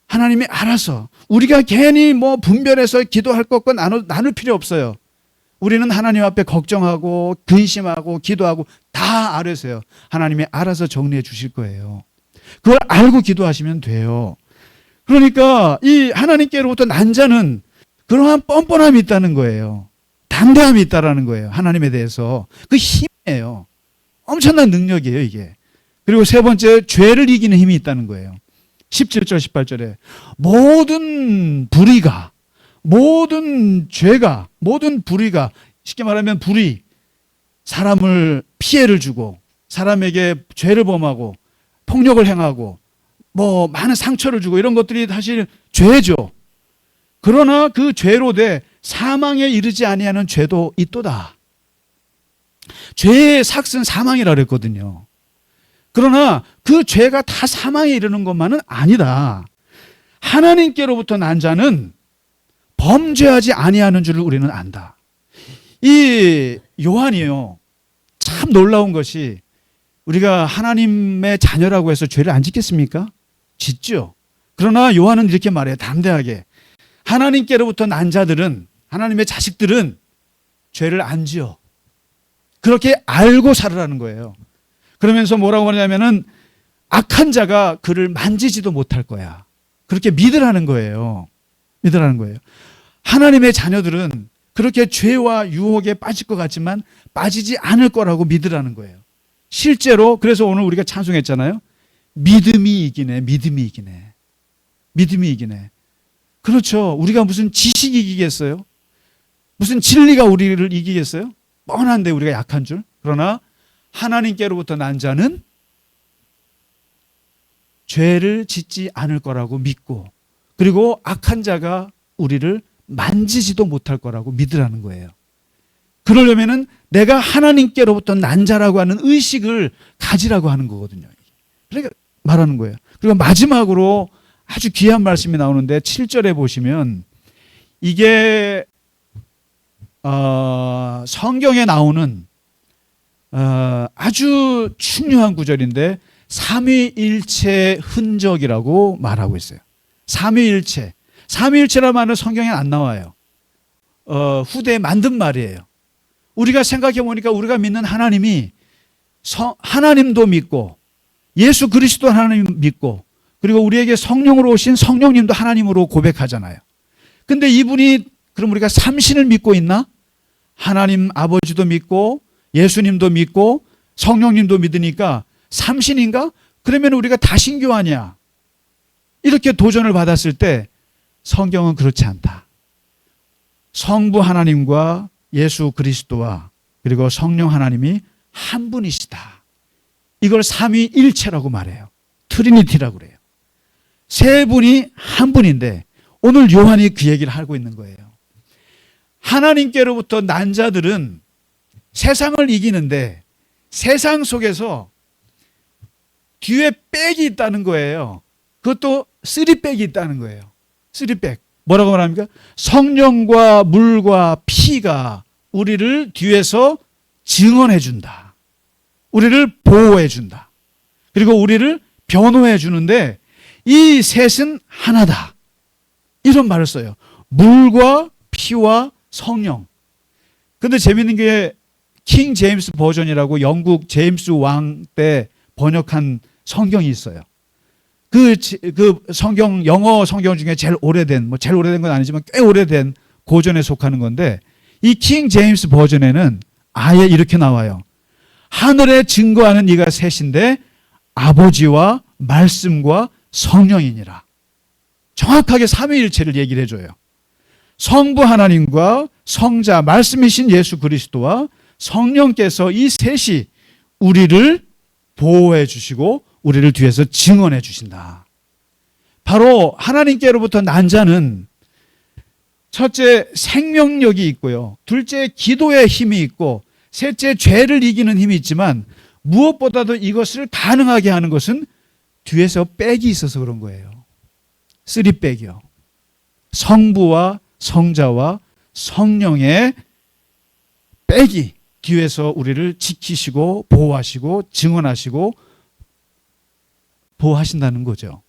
하나님이 알아서. 우리가 괜히 뭐 분별해서 기도할 것과 나눌 필요 없어요. 우리는 하나님 앞에 걱정하고 근심하고 기도하고 다 알아서요. 하나님이 알아서 정리해 주실 거예요. 그걸 알고 기도하시면 돼요. 그러니까 이 하나님께로부터 난 자는 그러한 뻔뻔함이 있다는 거예요. 담대함이 있다라는 거예요. 하나님에 대해서. 그 힘이에요. 엄청난 능력이에요, 이게. 그리고 세 번째, 죄를 이기는 힘이 있다는 거예요. 17절 18절에 모든 불의가, 모든 죄가, 모든 불의가, 쉽게 말하면 불의, 사람을 피해를 주고 사람에게 죄를 범하고 폭력을 행하고 뭐 많은 상처를 주고 이런 것들이 사실 죄죠. 그러나 그 죄로 돼 사망에 이르지 아니하는 죄도 있도다. 죄의 삭은 사망이라 그랬거든요. 그러나 그 죄가 다 사망에 이르는 것만은 아니다. 하나님께로부터 난 자는 범죄하지 아니하는 줄을 우리는 안다. 이 요한이요, 참 놀라운 것이, 우리가 하나님의 자녀라고 해서 죄를 안 짓겠습니까? 짓죠. 그러나 요한은 이렇게 말해요. 담대하게. 하나님께로부터 난 자들은, 하나님의 자식들은 죄를 안 지어. 그렇게 알고 살으라는 거예요. 그러면서 뭐라고 하냐면은 악한 자가 그를 만지지도 못할 거야. 그렇게 믿으라는 거예요. 믿으라는 거예요. 하나님의 자녀들은 그렇게 죄와 유혹에 빠질 것 같지만 빠지지 않을 거라고 믿으라는 거예요. 실제로 그래서 오늘 우리가 찬송했잖아요. 믿음이 이기네. 믿음이 이기네. 믿음이 이기네. 그렇죠. 우리가 무슨 지식이 이기겠어요? 무슨 진리가 우리를 이기겠어요? 뻔한데 우리가 약한 줄. 그러나 하나님께로부터 난 자는 죄를 짓지 않을 거라고 믿고, 그리고 악한 자가 우리를 만지지도 못할 거라고 믿으라는 거예요. 그러려면은 내가 하나님께로부터 난 자라고 하는 의식을 가지라고 하는 거거든요. 그러니까 말하는 거예요. 그리고 마지막으로 아주 귀한 말씀이 나오는데 7절에 보시면 이게 성경에 나오는 아주 중요한 구절인데 삼위일체 흔적이라고 말하고 있어요. 삼위일체. 삼위일체라는 말은 성경에 안 나와요. 후대에 만든 말이에요. 우리가 생각해 보니까 우리가 믿는 하나님이 하나님도 믿고 예수 그리스도 하나님 믿고 그리고 우리에게 성령으로 오신 성령님도 하나님으로 고백하잖아요. 근데 이분이 그럼 우리가 삼신을 믿고 있나? 하나님 아버지도 믿고 예수님도 믿고 성령님도 믿으니까 삼신인가? 그러면 우리가 다신교 아니야. 이렇게 도전을 받았을 때 성경은 그렇지 않다. 성부 하나님과 예수 그리스도와 그리고 성령 하나님이 한 분이시다. 이걸 삼위일체라고 말해요. 트리니티라고 그래요. 세 분이 한 분인데 오늘 요한이 그 얘기를 하고 있는 거예요. 하나님께로부터 난 자들은 세상을 이기는데 세상 속에서 뒤에 백이 있다는 거예요. 그것도 쓰리백이 있다는 거예요. 쓰리백. 뭐라고 말합니까? 성령과 물과 피가 우리를 뒤에서 증언해 준다. 우리를 보호해 준다. 그리고 우리를 변호해 주는데 이 셋은 하나다. 이런 말을 써요. 물과 피와 성령. 근데 재밌는 게 킹 제임스 버전이라고 영국 제임스 왕 때 번역한 성경이 있어요. 그 성경, 영어 성경 중에 제일 오래된 건 아니지만 꽤 오래된 고전에 속하는 건데 이 킹 제임스 버전에는 아예 이렇게 나와요. 하늘에 증거하는 이가 셋인데 아버지와 말씀과 성령이니라. 정확하게 삼위일체를 얘기를 해줘요. 성부 하나님과 성자 말씀이신 예수 그리스도와 성령께서 이 셋이 우리를 보호해 주시고 우리를 뒤에서 증언해 주신다. 바로 하나님께로부터 난 자는 첫째 생명력이 있고요. 둘째 기도의 힘이 있고 셋째 죄를 이기는 힘이 있지만 무엇보다도 이것을 가능하게 하는 것은 뒤에서 백이 있어서 그런 거예요. 쓰리백이요. 성부와 성자와 성령의 백이 뒤에서 우리를 지키시고 보호하시고 증언하시고 보호하신다는 거죠.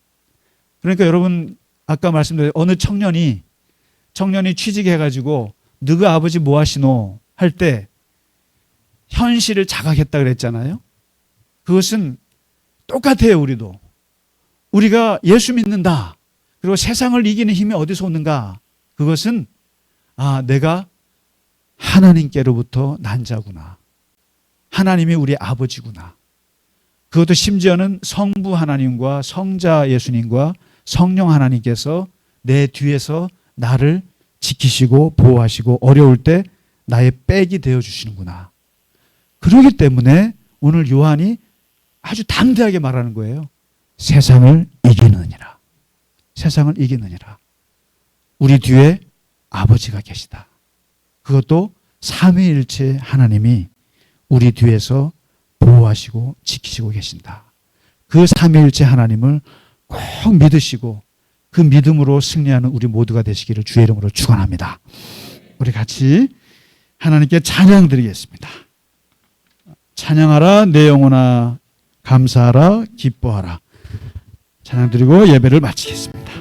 그러니까 여러분 아까 말씀드린 어느 청년이 취직해가지고 너가 아버지 뭐 하시노 할 때 현실을 자각했다 그랬잖아요. 그것은 똑같아요. 우리도. 우리가 예수 믿는다. 그리고 세상을 이기는 힘이 어디서 오는가? 그것은 내가 하나님께로부터 난 자구나. 하나님이 우리 아버지구나. 그것도 심지어는 성부 하나님과 성자 예수님과 성령 하나님께서 내 뒤에서 나를 지키시고 보호하시고 어려울 때 나의 백이 되어주시는구나. 그렇기 때문에 오늘 요한이 아주 담대하게 말하는 거예요. 세상을 이기느니라. 세상을 이기느니라. 우리 뒤에 아버지가 계시다. 그것도 삼위일체 하나님이 우리 뒤에서 보호하시고 지키시고 계신다. 그 삼위일체 하나님을 꼭 믿으시고 그 믿음으로 승리하는 우리 모두가 되시기를 주의 이름으로 축원합니다. 우리 같이 하나님께 찬양 드리겠습니다. 찬양하라 내 영혼아 감사하라 기뻐하라. 찬양 드리고 예배를 마치겠습니다.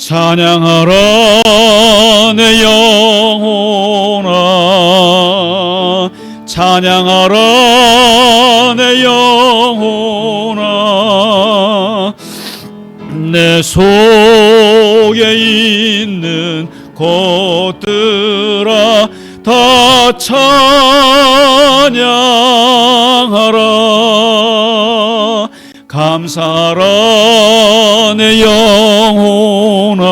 찬양하라 내 영혼아 찬양하라 내 영혼아 내 속에 있는 것들아 다 찬양하라 감사하라 내 영혼아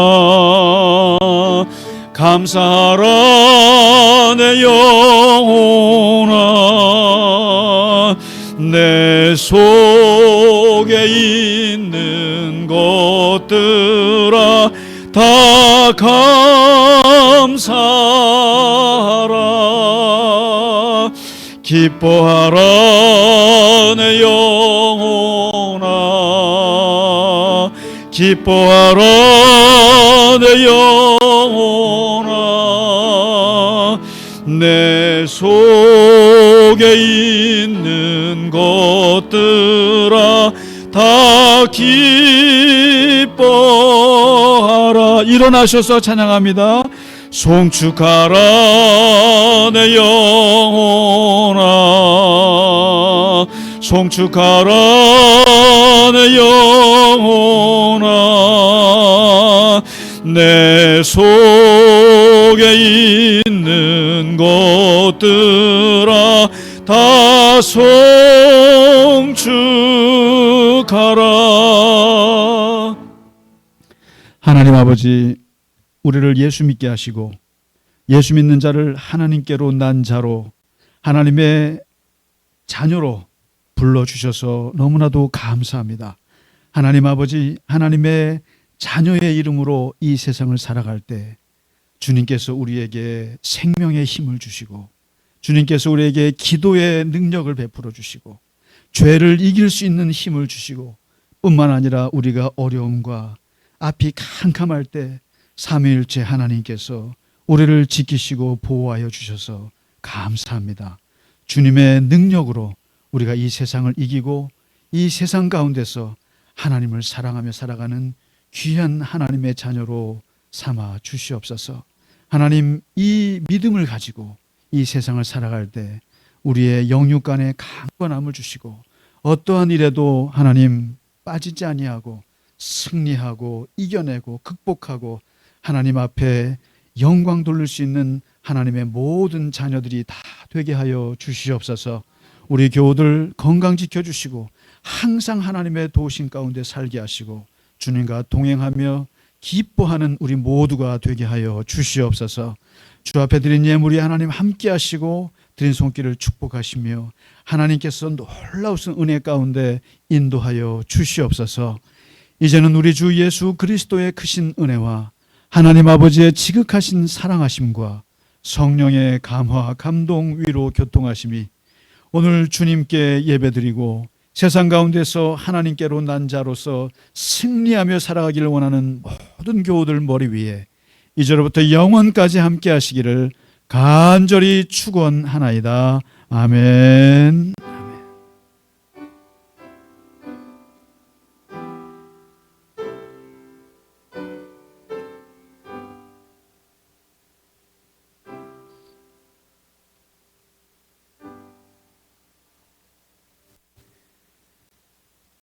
감사하라 내 영혼아 내 속에 있는 것들아 다 감사하라 기뻐하라 내 영혼아 기뻐하라 내 영혼아 내 속에 있는 것들아 다 기뻐하라. 일어나셔서 찬양합니다. 송축하라 내 영혼아 송축하라 내 영혼아 내 속에 있는 것들아 다 송축하라. 하나님 아버지, 우리를 예수 믿게 하시고 예수 믿는 자를 하나님께로 난 자로 하나님의 자녀로 불러주셔서 너무나도 감사합니다. 하나님 아버지, 하나님의 자녀의 이름으로 이 세상을 살아갈 때 주님께서 우리에게 생명의 힘을 주시고 주님께서 우리에게 기도의 능력을 베풀어 주시고 죄를 이길 수 있는 힘을 주시고 뿐만 아니라 우리가 어려움과 앞이 캄캄할 때 삼위일체 하나님께서 우리를 지키시고 보호하여 주셔서 감사합니다. 주님의 능력으로 우리가 이 세상을 이기고 이 세상 가운데서 하나님을 사랑하며 살아가는 귀한 하나님의 자녀로 삼아 주시옵소서. 하나님, 이 믿음을 가지고 이 세상을 살아갈 때 우리의 영육간에 강건함을 주시고 어떠한 일에도 하나님 빠지지 아니하고 승리하고 이겨내고 극복하고 하나님 앞에 영광 돌릴 수 있는 하나님의 모든 자녀들이 다 되게 하여 주시옵소서. 우리 교우들 건강 지켜주시고 항상 하나님의 도우심 가운데 살게 하시고 주님과 동행하며 기뻐하는 우리 모두가 되게 하여 주시옵소서. 주 앞에 드린 예물이 하나님 함께 하시고 드린 손길을 축복하시며 하나님께서 놀라우신 은혜 가운데 인도하여 주시옵소서. 이제는 우리 주 예수 그리스도의 크신 은혜와 하나님 아버지의 지극하신 사랑하심과 성령의 감화, 감동, 위로, 교통하심이 오늘 주님께 예배드리고 세상 가운데서 하나님께로 난 자로서 승리하며 살아가기를 원하는 모든 교우들 머리 위에 이제로부터 영원까지 함께 하시기를 간절히 축원하나이다. 아멘.